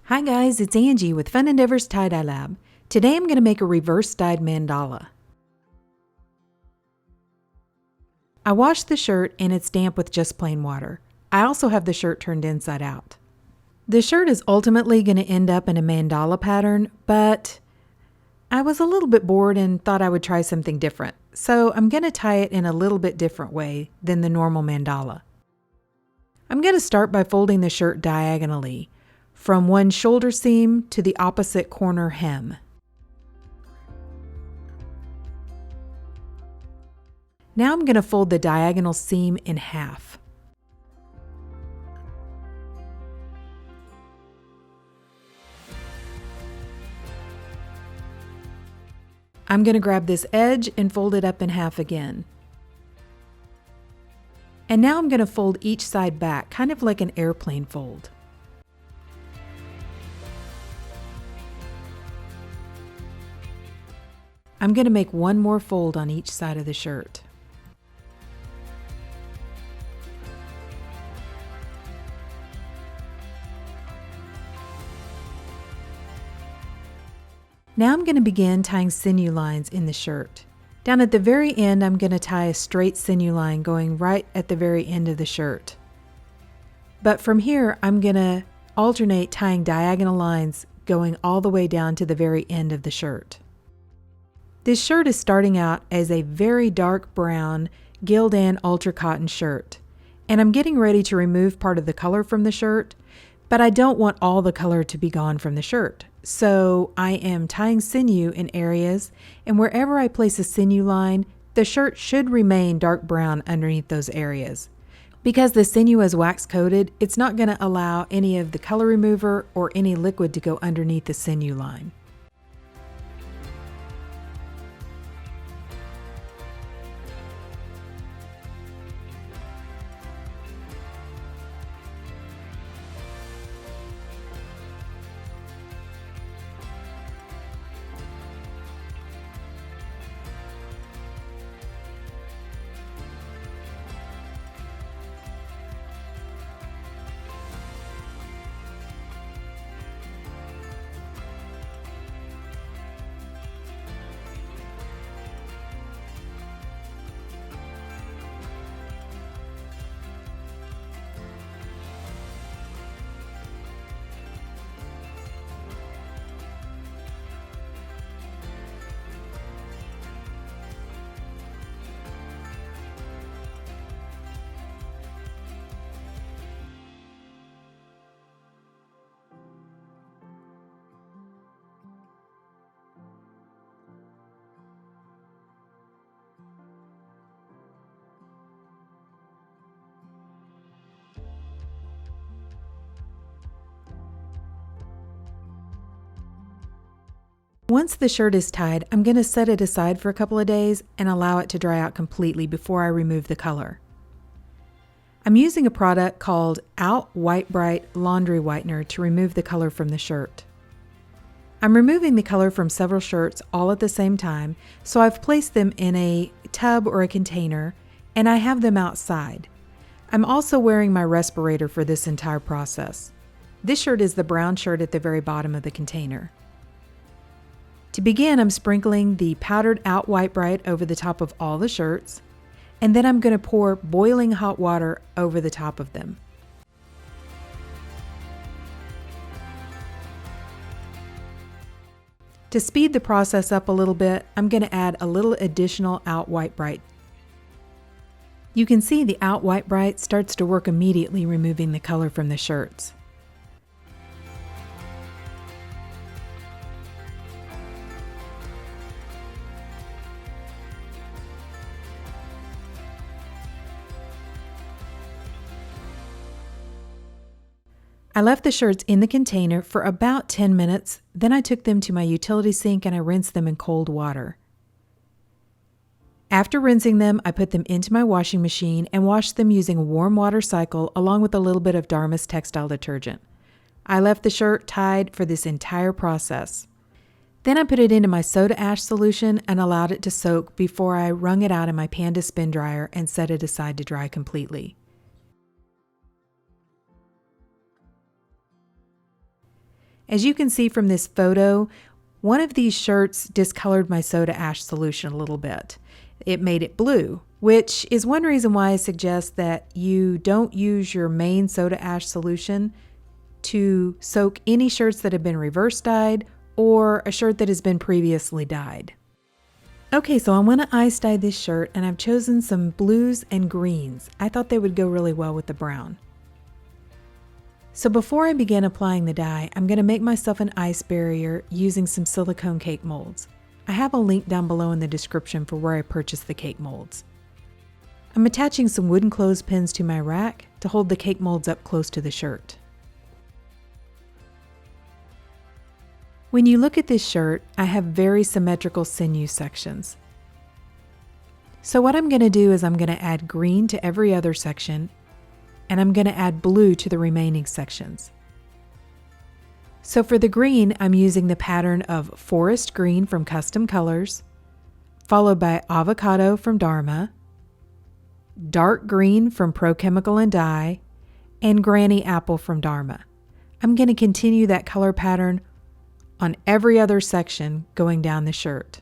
Hi guys, it's Angie with Fun Endeavors Tie-Dye Lab. Today I'm going to make a reverse dyed mandala. I washed the shirt and it's damp with just plain water. I also have the shirt turned inside out. The shirt is ultimately going to end up in a mandala pattern, but I was a little bit bored and thought I would try something different. So I'm going to tie it in a little bit different way than the normal mandala. I'm going to start by folding the shirt diagonally, from one shoulder seam to the opposite corner hem. Now I'm going to fold the diagonal seam in half. I'm going to grab this edge and fold it up in half again. And now I'm going to fold each side back, kind of like an airplane fold. I'm going to make one more fold on each side of the shirt. Now I'm going to begin tying sinew lines in the shirt. Down at the very end, I'm going to tie a straight sinew line going right at the very end of the shirt. But from here, I'm going to alternate tying diagonal lines going all the way down to the very end of the shirt. This shirt is starting out as a very dark brown Gildan Ultra Cotton shirt, and I'm getting ready to remove part of the color from the shirt, but I don't want all the color to be gone from the shirt. So I am tying sinew in areas, and wherever I place a sinew line, the shirt should remain dark brown underneath those areas. Because the sinew is wax coated, it's not going to allow any of the color remover or any liquid to go underneath the sinew line. Once the shirt is tied, I'm going to set it aside for a couple of days and allow it to dry out completely before I remove the color. I'm using a product called Out White Brite Laundry Whitener to remove the color from the shirt. I'm removing the color from several shirts all at the same time, so I've placed them in a tub or a container, and I have them outside. I'm also wearing my respirator for this entire process. This shirt is the brown shirt at the very bottom of the container. To begin, I'm sprinkling the powdered Out White Brite over the top of all the shirts, and then I'm going to pour boiling hot water over the top of them. To speed the process up a little bit, I'm going to add a little additional Out White Brite. You can see the Out White Brite starts to work immediately, removing the color from the shirts. I left the shirts in the container for about 10 minutes, then I took them to my utility sink and I rinsed them in cold water. After rinsing them, I put them into my washing machine and washed them using a warm water cycle along with a little bit of Dharma's textile detergent. I left the shirt tied for this entire process. Then I put it into my soda ash solution and allowed it to soak before I wrung it out in my Panda spin dryer and set it aside to dry completely. As you can see from this photo, one of these shirts discolored my soda ash solution a little bit. It made it blue, which is one reason why I suggest that you don't use your main soda ash solution to soak any shirts that have been reverse dyed or a shirt that has been previously dyed. Okay, so I want to ice dye this shirt, and I've chosen some blues and greens. I thought they would go really well with the brown. So before I begin applying the dye, I'm going to make myself an ice barrier using some silicone cake molds. I have a link down below in the description for where I purchased the cake molds. I'm attaching some wooden clothespins to my rack to hold the cake molds up close to the shirt. When you look at this shirt, I have very symmetrical sinew sections. So what I'm going to do is I'm going to add green to every other section, and I'm going to add blue to the remaining sections. So for the green, I'm using the pattern of forest green from Custom Colors, followed by avocado from Dharma, dark green from Pro Chemical and Dye, and granny apple from Dharma. I'm going to continue that color pattern on every other section going down the shirt.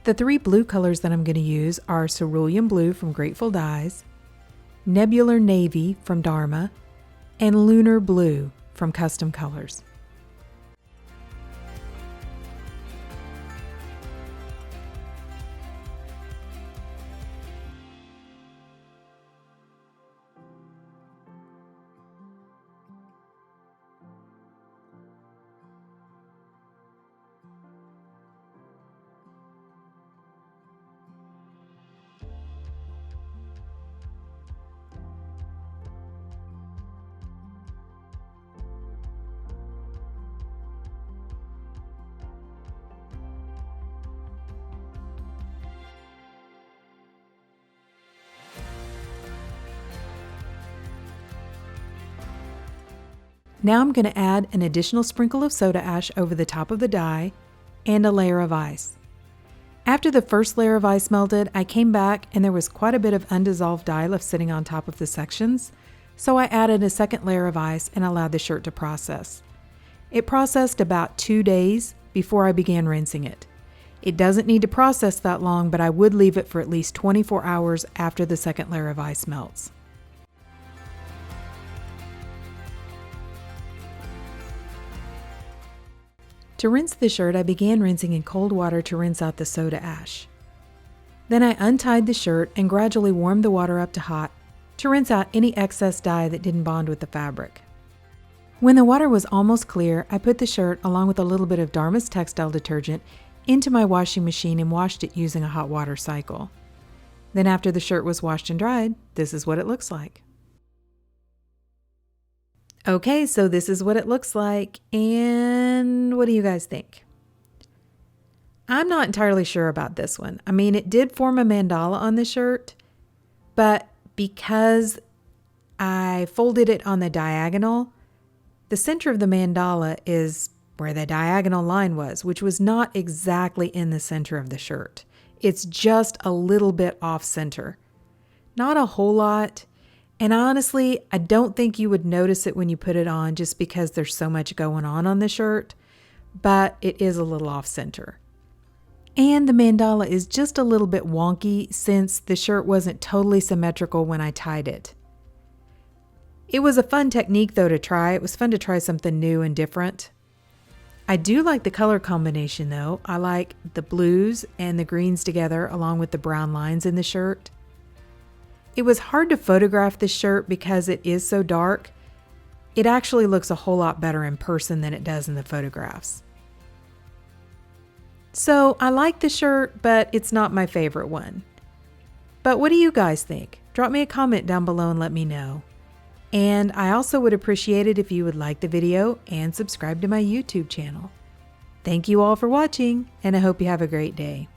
The three blue colors that I'm going to use are Cerulean Blue from Grateful Dyes, Nebular Navy from Dharma, and Lunar Blue from Custom Colors. Now I'm going to add an additional sprinkle of soda ash over the top of the dye and a layer of ice. After the first layer of ice melted, I came back and there was quite a bit of undissolved dye left sitting on top of the sections, so I added a second layer of ice and allowed the shirt to process. It processed about 2 days before I began rinsing it. It doesn't need to process that long, but I would leave it for at least 24 hours after the second layer of ice melts. To rinse the shirt, I began rinsing in cold water to rinse out the soda ash. Then I untied the shirt and gradually warmed the water up to hot to rinse out any excess dye that didn't bond with the fabric. When the water was almost clear, I put the shirt along with a little bit of Dharma's textile detergent into my washing machine and washed it using a hot water cycle. Then after the shirt was washed and dried, this is what it looks like. Okay, so this is what it looks like, and what do you guys think? I'm not entirely sure about this one. I mean, it did form a mandala on the shirt, but because I folded it on the diagonal, the center of the mandala is where the diagonal line was, which was not exactly in the center of the shirt. It's just a little bit off center. Not a whole lot. And honestly, I don't think you would notice it when you put it on just because there's so much going on the shirt, but it is a little off center. And the mandala is just a little bit wonky since the shirt wasn't totally symmetrical when I tied it. It was a fun technique though to try. It was fun to try something new and different. I do like the color combination though. I like the blues and the greens together along with the brown lines in the shirt. It was hard to photograph this shirt because it is so dark. It actually looks a whole lot better in person than it does in the photographs. So I like the shirt, but it's not my favorite one. But what do you guys think? Drop me a comment down below and let me know. And I also would appreciate it if you would like the video and subscribe to my YouTube channel. Thank you all for watching, and I hope you have a great day.